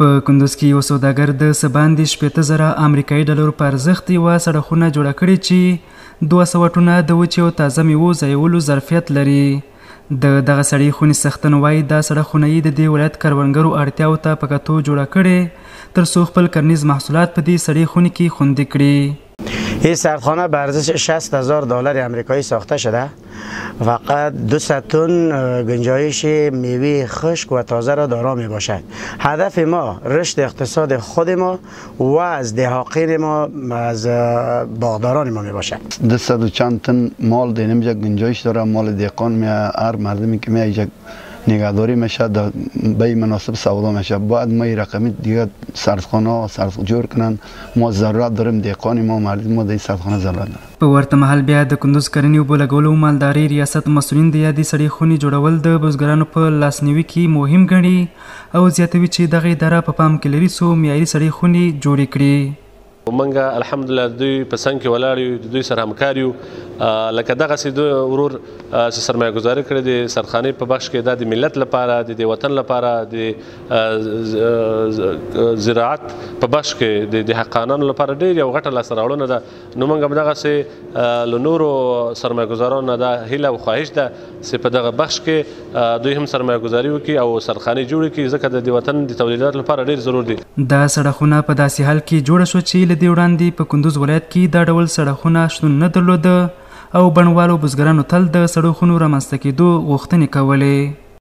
په کندوز کې یو سوداګر د څه باندې 80,000 امریکایي ډالرو په ارزښت یوه سړکونه جوړه کړې چې 200 ټنه د وچې او تازه میوو ځایولو ظرفیت لري. د دغه سړي خونې څښتن وایي دا سړکونه یې د دې ولایت کروندګرو اړتیاو ته په کتو جوړه کړې تر څو خپل کرنیز محصولات په دې سړي خونې کې خوندي کړي. این سردخانه به ارزش $60,000 آمریکایی ساخته شده. فقط 200 تن گنجایش میوه خشک و تازه را دارا می باشد. هدف ما رشد اقتصاد خود ما و از دهاقین ما از باغداران ما می باشد. 200 چند تن مال دینم یک گنجایش داره. مال دهقان می هر مردمی که می یک نگهداری میشه به مناسب سودا میشه. باید ما این رقمی دیگه سردخانه صرف جور کنن. ما ضرورت داریم دهقان ما مردم ما د سردخانه ضرورت داریم. په ورته مهال بیا د کندوز کرنې اوبو لګولو مالداري ریاست مسؤلین د یادې سړې خونې جوړول د بزګرانو په لاسنیوي کې مهم ګڼي او زیاتوي چې دغه اداره په پام کې لري څو معیاري سړې خونې جوړې کړي. ومنګه الحمدلله دوی په څنګ کې ولاړ یو د دوی سره همکار یو لکه دغسې دوی ورور چې سرمایه ګزاري کړې د سردخانې په بخش کې دا د ملت لپاره د وطن لپاره د زراعت په بخش کې د حقانانو لپاره ډېر یو غټه لاسته راوړنه ده. نو موږ هم دغسې له نورو سرمایه ګزارانو نه دا هیله او خواهش ده چې په دغه بخش کې دوی هم سرمایه ګزاري وکړي او سردخانې جوړې کړي ځکه د وطن د تولیداتو لپاره ډېر ضرور دي. دا سړکونه په داسې حال کې جوړه شوه چې له دې وړاندې په کندوز ولایت کې دا ډول سړکونه شتون نه درلوده او بڼوالو بزګرانو تل د سړکونو رامنځته کېدو غوښتنې کولې.